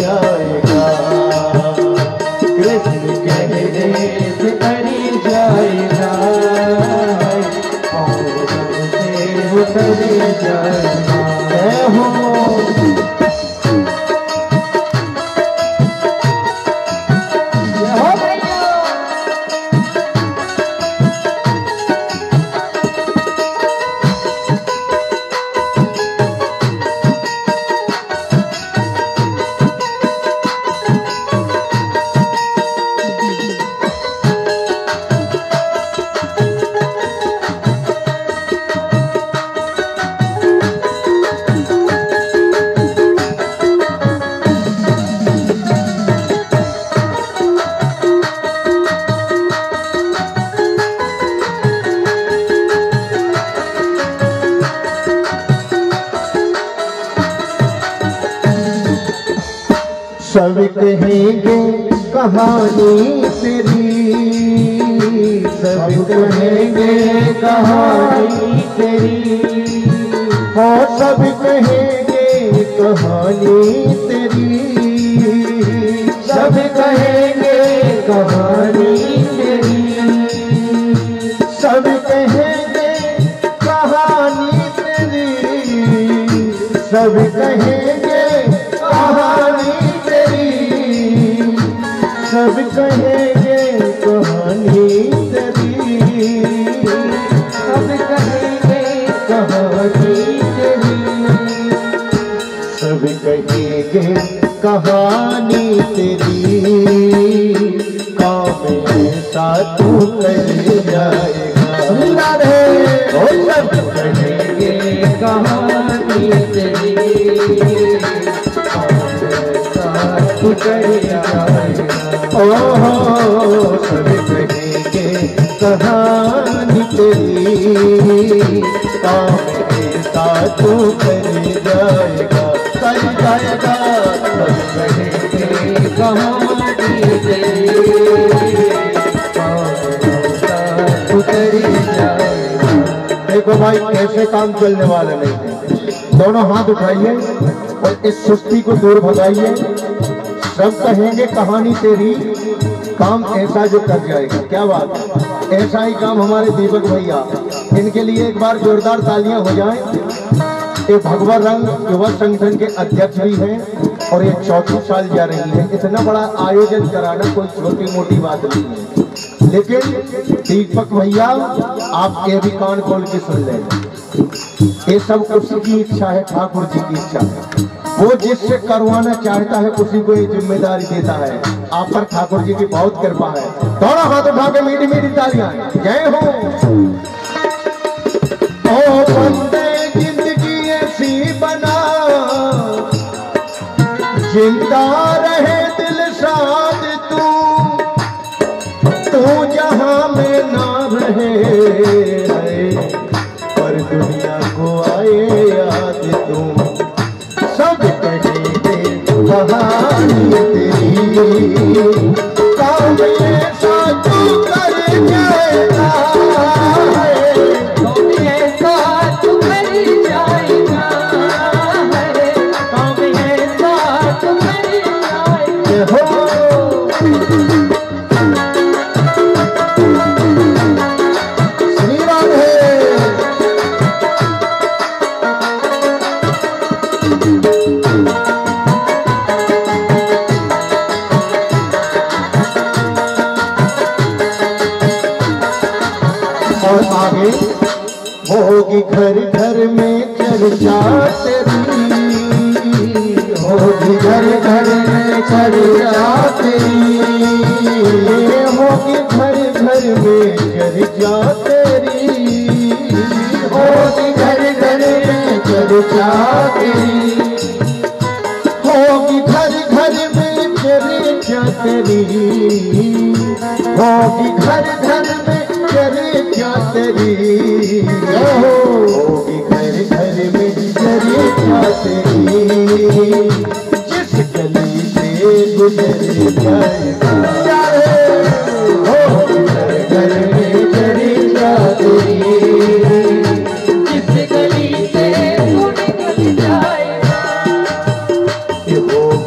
आएगा, कृष्ण कहने से तरी जाएगा, और से उतर जाएगा। हो सब कहेंगे कहानी तेरी, सब कहेंगे कहानी तेरी, हो सब कहेंगे कहानी तेरी, सब कहेंगे कहानी तेरी, सब कहेंगे कहानी तेरी, सब कहेंगे कहानी, सब कहेंगे कहानी तेरी, सब कहेंगे कहानी तेरी, सब कहेंगे कहानी तेरी, काम ऐसा तू कर जाएगा रे, ओ सब कहेंगे कहानी तेरी, काम ऐसा तू कर जाएगा। ओहो सब कहेंगे कहानी तेरी, काम ऐसा तू कर जाएगा, कर जाएगा। सब कहेंगे कहानी तेरी, काम ऐसा तू कर जाएगा। देखो भाई ऐसे काम चलने वाले नहीं है, दोनों हाथ उठाइए और इस सुस्ती को दूर भगाइए। सब कहेंगे कहानी तेरी, काम ऐसा जो कर जाएगा। क्या बात है, ऐसा ही काम हमारे दीपक भैया, इनके लिए एक बार जोरदार तालियां हो जाएं। ये भगवा रंग युवा संगठन के अध्यक्ष भी हैं और ये 34 साल जा रही है। इतना बड़ा आयोजन कराना कोई छोटी मोटी बात नहीं है, लेकिन दीपक भैया आप ये भी कान खोल के सुन लें, ये सब उसकी इच्छा है, ठाकुर जी की इच्छा है। वो जिससे करवाना चाहता है उसी को ये जिम्मेदारी देता है। आप पर ठाकुर जी की बहुत कृपा है। दोनों हाथ उठा के मीठी मीठी तालियां, जय हो। ओ बंदे जिंदगी ऐसी बना, जिंदा रहे दिल साथ तू जहां में ना रहे, पर दुनिया को आए याद तू। सब कहेंगे कहानी तेरी, काम ऐसा तू कर जाएगा, काम ऐसा तू कर जाएगा, काम ऐसा तू कर जाएगा। श्री राधे। और आगे होगी घर घर में चर्चा तेरी, होगी घर घर में चर्चा तेरी, होगी घर घर में चर्चा तेरी, होगी घर घर में चर्चा तेरी, होगी घर घर में चर्चा तेरी, होगी घर घर में चर्चा तेरी, होगी घर घर में चर्चा तेरी, जिस गली से गुजर जाएगा, होगी घर घर में चर्चा तेरी, जिस गली से गुजर जाएगा, होगी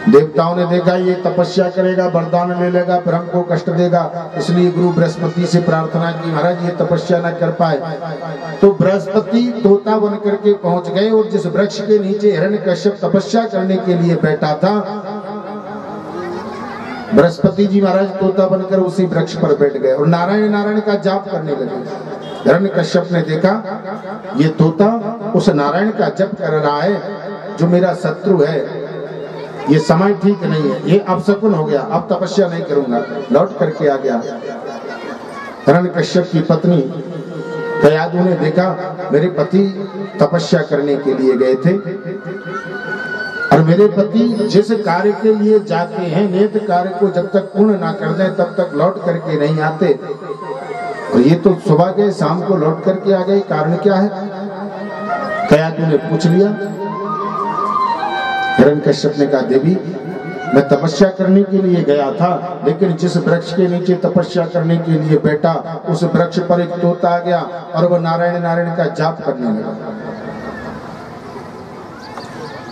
देवताओं ने देखा ये तपस्या करेगा, वरदान ले लेगा, फिर हमको कष्ट देगा, इसलिए गुरु बृहस्पति से प्रार्थना की महाराज ये तपस्या न कर पाए। तो बृहस्पति तोता बन करके पहुंच गए और जिस वृक्ष के नीचे हिरण्यकश्यप तपस्या करने के लिए बैठा था, बृहस्पति जी महाराज तोता बनकर उसी वृक्ष पर बैठ गए और नारायण नारायण का जाप करने लगे। हिरण्यकश्यप ने देखा ये तोता उस नारायण का जप कर रहा है जो मेरा शत्रु है, ये समय ठीक नहीं है, ये अपशकुन हो गया, अब तपस्या नहीं करूंगा, लौट करके आ गया। हिरण्यकश्यप की पत्नी कयादु ने देखा मेरे पति तपस्या करने के लिए गए थे और मेरे पति जिस कार्य के लिए जाते हैं नियत कार्य को जब तक पूर्ण ना कर दें तब तक लौट करके नहीं आते, और ये तो सुबह गए शाम को लौट करके आ गए, कारण क्या है? कयादु ने पूछ लिया। हिरण्यकश्यप ने कहा देवी मैं तपस्या करने के लिए गया था, लेकिन जिस वृक्ष के नीचे तपस्या करने के लिए बैठा उस वृक्ष पर एक तोता आ गया और वह नारायण नारायण का जाप करने लगा।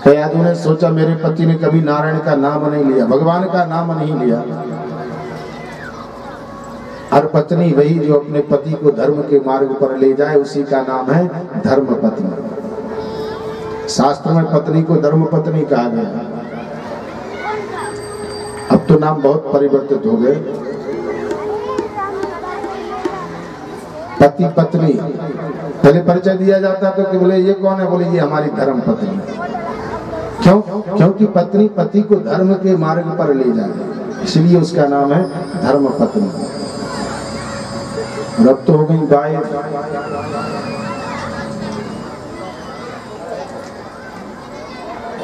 कयादु ने सोचा मेरे पति ने कभी नारायण का नाम नहीं लिया, भगवान का नाम नहीं लिया, और पत्नी वही जो अपने पति को धर्म के मार्ग पर ले जाए उसी का नाम है धर्म पत्नी। शास्त्र में पत्नी को धर्म पत्नी कहा गया। अब तो नाम बहुत परिवर्तित हो गए, पति पत्नी। पहले परिचय दिया जाता तो कि बोले ये कौन है, बोले ये हमारी धर्म पत्नी। क्यों? क्योंकि पत्नी पति को धर्म के मार्ग पर ले जाए, इसलिए उसका नाम है धर्म पत्नी। अब तो हो गई बाई।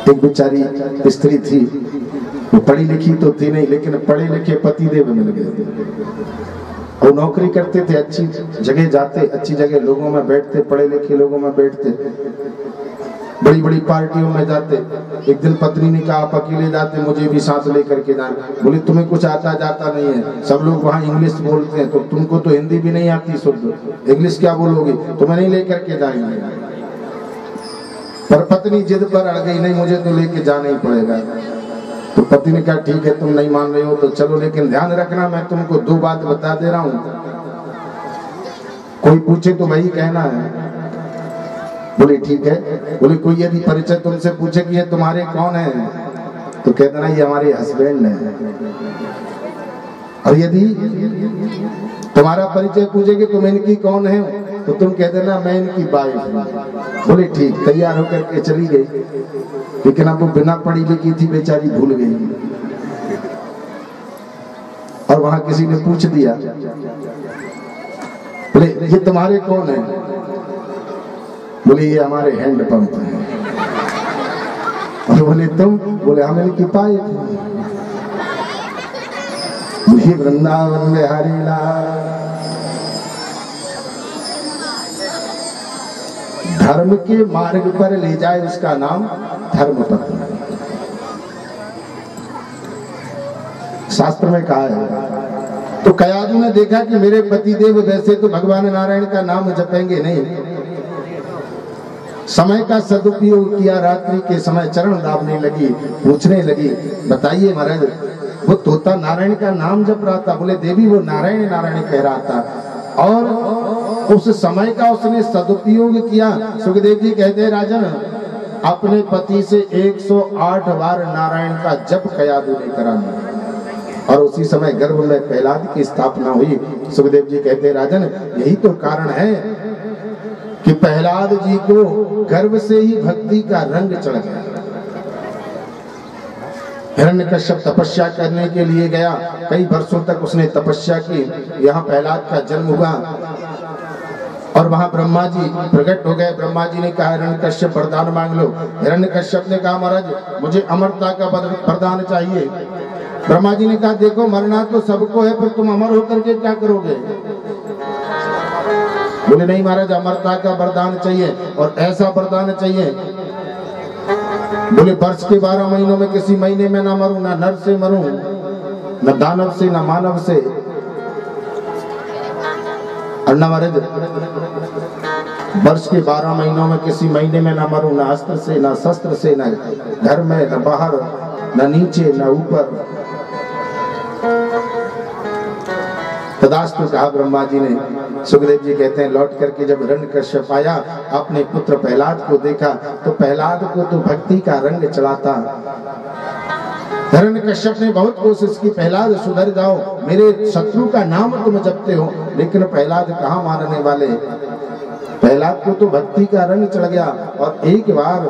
एक बेचारी स्त्री थी, वो पढ़ी लिखी तो थी नहीं, लेकिन पढ़े लिखे पति देव मिल गए। वो नौकरी करते थे, अच्छी जगह जाते, अच्छी जगह लोगों में बैठते, पढ़े लिखे लोगों में बैठते, बड़ी बड़ी पार्टियों में जाते। एक दिन पत्नी ने कहा आप अकेले जाते, मुझे भी साथ लेकर के जाना। बोले तुम्हें कुछ आता जाता नहीं है, सब लोग वहाँ इंग्लिश बोलते हैं, तो तुमको तो हिंदी भी नहीं आती शुद्ध, इंग्लिश क्या बोलोगे, तुम्हें नहीं लेकर के जाएंगे। पर पत्नी जिद पर अड़ गई, नहीं मुझे तो लेके जाना ही पड़ेगा। तो पति ने कहा ठीक है तुम नहीं मान रहे हो तो चलो, लेकिन ध्यान रखना मैं तुमको दो बात बता दे रहा हूँ, कोई पूछे तो वही कहना है। बोले ठीक है। बोले कोई यदि परिचय तुमसे पूछे कि ये तुम्हारे कौन है, तो कह देना ये हमारे हस्बैंड है, और यदि तुम्हारा परिचय पूछे कि तुम इनकी कौन है, तो तुम कह देना मैं इनकी वाइफ हूं। बोले ठीक। तैयार होकर के चली गई, लेकिन अब वो बिना पढ़ी लिखी थी, बेचारी भूल गई। और वहां किसी ने पूछ दिया, बोले ये तुम्हारे कौन है? बोले ये हमारे हैंड पंप है। और बोले तुम? बोले हम इनकी पाइप। वृंदावन में हरि लाल। धर्म के मार्ग पर ले जाए उसका नाम धर्म पत्नी। शास्त्र में कहा है। तो कयादु ने देखा कि मेरे पति देव वैसे तो भगवान नारायण का नाम जपेंगे नहीं, समय का सदुपयोग किया, रात्रि के समय चरण दाबने लगी, पूछने लगी बताइए महाराज वो तोता नारायण का नाम जप रहा था। बोले देवी वो नारायण नारायण कह रहा था और उस समय का उसने सदुपयोग किया। सुखदेव जी कहते राजन अपने पति से 108 बार नारायण का जप कयादु ने करा और उसी समय गर्भ में प्रहलाद की स्थापना हुई। सुखदेव जी कहते राजन यही तो कारण है कि प्रहलाद जी को गर्भ से ही भक्ति का रंग चढ़ गया। हिरण्यकश्यप तपस्या करने के लिए गया, कई वर्षों तक उसने तपस्या की। यहाँ प्रहलाद का जन्म हुआ और वहां ब्रह्मा जी प्रकट हो गए। ब्रह्मा जी ने कहा हिरण्यकश्यप वरदान मांग लो। हिरण्यकश्यप ने कहा महाराज मुझे अमरता का वरदान चाहिए। ब्रह्मा जी ने कहा देखो मरना तो सबको है, पर तुम अमर होकर के क्या करोगे? बोले नहीं महाराज अमरता का वरदान चाहिए और ऐसा वरदान चाहिए। बोले वर्ष के 12 महीनों में किसी महीने में ना मरूं, ना नर से मरूं, न दानव से, न मानव से, और न महाराज वर्ष के 12 महीनों में किसी महीने में ना मरूं, न अस्त्र से, न शस्त्र से, न घर में, न बाहर, न नीचे न ऊपर। तदास्तु कहा ब्रह्मा जी ने। सुखदेव जी कहते हैं लौट करके जब हिरण्यकश्यप आया, अपने पुत्र प्रहलाद को देखा तो प्रहलाद को तो भक्ति का रंग चढ़ाता। हिरण्यकश्यप ने बहुत कोशिश की, प्रहलाद सुधर जाओ, मेरे शत्रु का नाम तुम जपते हो, लेकिन प्रहलाद कहाँ मानने वाले। प्रहलाद को तो भक्ति का रंग चढ़ गया, और एक बार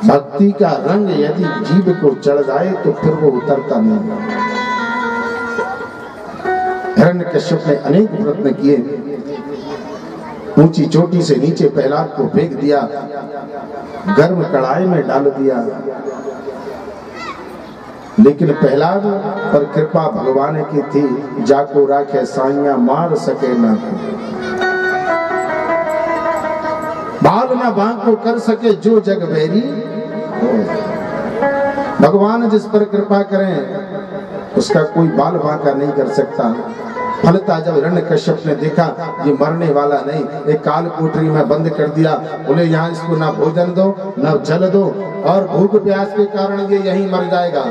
भक्ति का रंग यदि जीव को चढ़ जाए तो फिर वो उतरता नहीं। हिरण्यकश्यप ने अनेक प्रयत्न किए, ऊंची चोटी से नीचे प्रहलाद को फेंक दिया, गर्म कढ़ाई में डाल दिया, लेकिन प्रहलाद पर कृपा भगवान की थी। जाको राखे साइया मार सके ना, बाल ना बांको कर सके जो जग बैरी। भगवान जिस पर कृपा करें उसका कोई बाल बांका नहीं कर सकता। फलता जब हिरण्यकश्यप ने देखा ये मरने वाला नहीं, एक काल कोठरी में बंद कर दिया, बोले यहाँ इसको ना भोजन दो ना जल दो, और भूख प्यास के कारण ये यहीं मर जाएगा।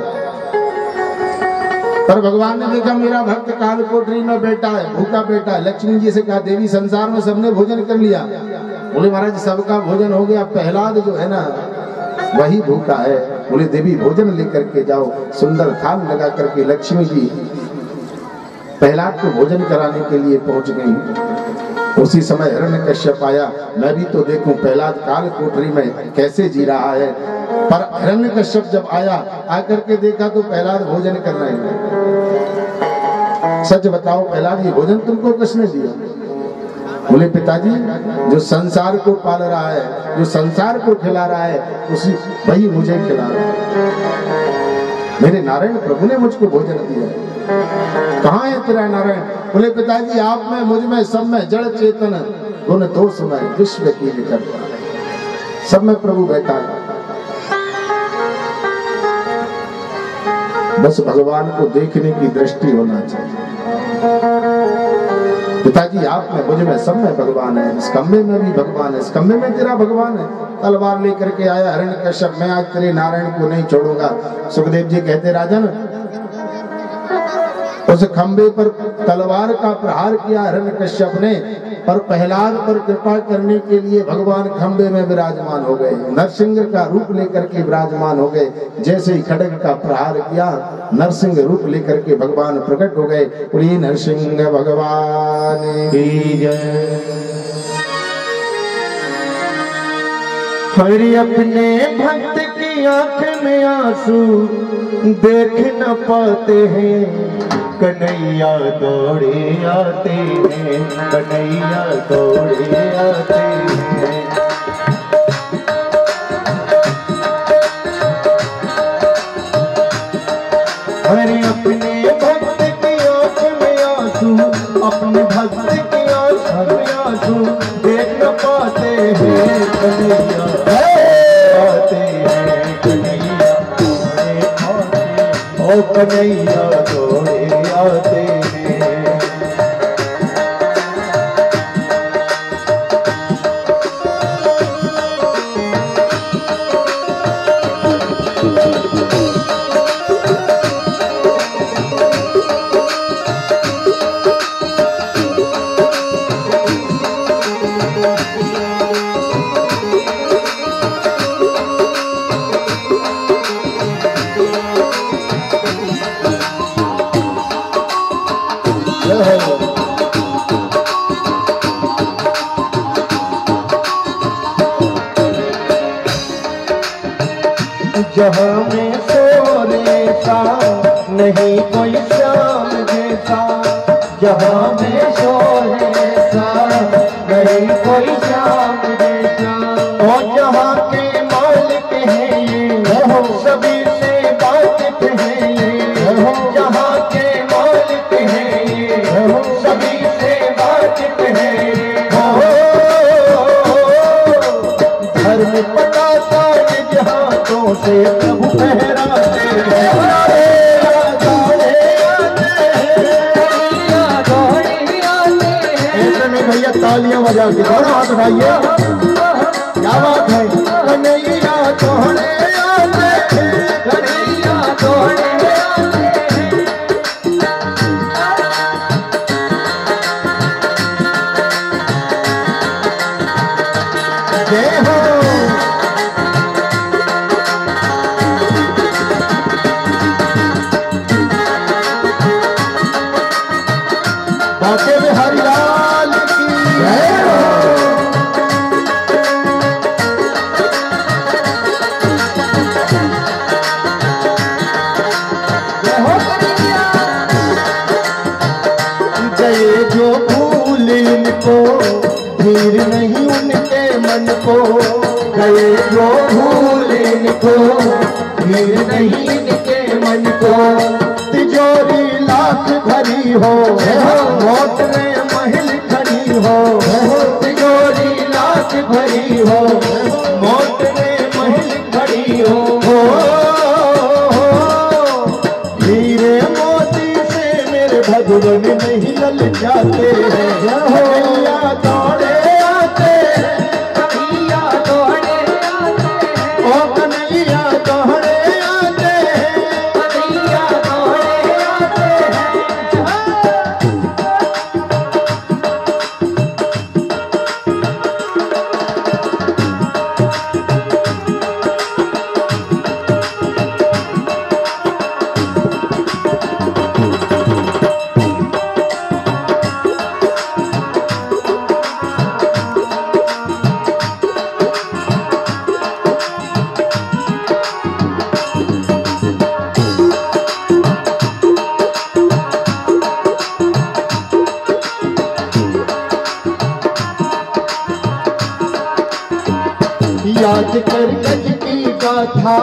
पर भगवान ने देखा मेरा भक्त काल कोठरी में बैठा है, भूखा बैठा है। लक्ष्मी जी से कहा देवी संसार में सबने भोजन कर लिया। बोले महाराज सबका भोजन हो गया, प्रहलाद जो है ना वही भूखा है। बोले देवी भोजन लेकर के जाओ। सुंदर थाल लगा करके लक्ष्मी जी प्रहलाद को भोजन कराने के लिए पहुंच गई। उसी समय हिरण्यकश्यप आया, मैं भी तो देखूं प्रहलाद काल कोठरी में कैसे जी रहा है। पर हिरण्यकश्यप जब आया, आकर के देखा तो प्रहलाद भोजन कर रहे हैं। सच बताओ प्रहलाद ये भोजन तुमको किसने दिया? बोले पिताजी जो संसार को पाल रहा है, जो संसार को खिला रहा है, उसी वही मुझे खिला रहा है। मेरे नारायण प्रभु ने मुझको भोजन दिया। कहाँ है तेरा नारायण? बोले पिताजी आप में, मुझ में, सब में जड़ चेतन गुण दोष में विश्व की निकट, सब में प्रभु बैठा है। बस भगवान को देखने की दृष्टि होना चाहिए। पिताजी आप में, मुझ में, सब में भगवान है। इस खंबे में भी भगवान है, इस खंबे में तेरा भगवान है। तलवार लेकर के आया हिरण्यकश्यप, मैं आज तेरे नारायण को नहीं छोड़ूंगा। सुखदेव जी कहते राजन उस खंबे पर तलवार का प्रहार किया हिरण्यकश्यप ने, पर प्रहलाद पर कृपा करने के लिए भगवान खंबे में विराजमान हो गए, नरसिंह का रूप लेकर के विराजमान हो गए। जैसे ही खड्ग का प्रहार किया, नरसिंह रूप लेकर के भगवान प्रकट हो गए। बोलिए नरसिंह भगवान की जय। हरि अपने भक्त की आंख में आंसू देख न पाते हैं, कन्हैया दौड़े आते हैं, कन्हैया दौड़े आते हैं। हरि अपने भक्त की आंख में आंसू, अपने भक्त की आंख में आंसू देख न पाते हैं, कन्हैया आते हैं, कन्हैया दौड़े आते, ओ कन्हैया दौड़े आते हैं। जहाँ में सोने सा नहीं कोई श्याम जैसा, जहाँ में सोने सा नहीं कोई श्याम जैसा। और जहाँ के मालिक हैं ये सभी से वाकिफ हैं ये, जहाँ के मालिक हैं ये सभी से वाकिफ हैं ये। धर्म पताका निज हाथों से प्रभु फहराते हैं। ऐसे में भैया तालियां बजा के दोनों हाथ उठाइए, क्या बात है। कन्हैया दौड़े आते हैं, भूल इनको, फिर नहीं इनके मन को। तिजोरी लाख भरी हो, मोट में महल खड़ी हो, तिजोरी लाख भरी हो, मोट में महल खड़ी हो। हीरे मोती से मेरे भगवान नहीं ललचाते हैं, कन्हैया दौड़े आते हैं, कन्हैया दौड़े आते हैं, ओ कन्हैया दौड़े आते हैं। कन्हैया दौड़े आते हैं। याद कर गज की गाथा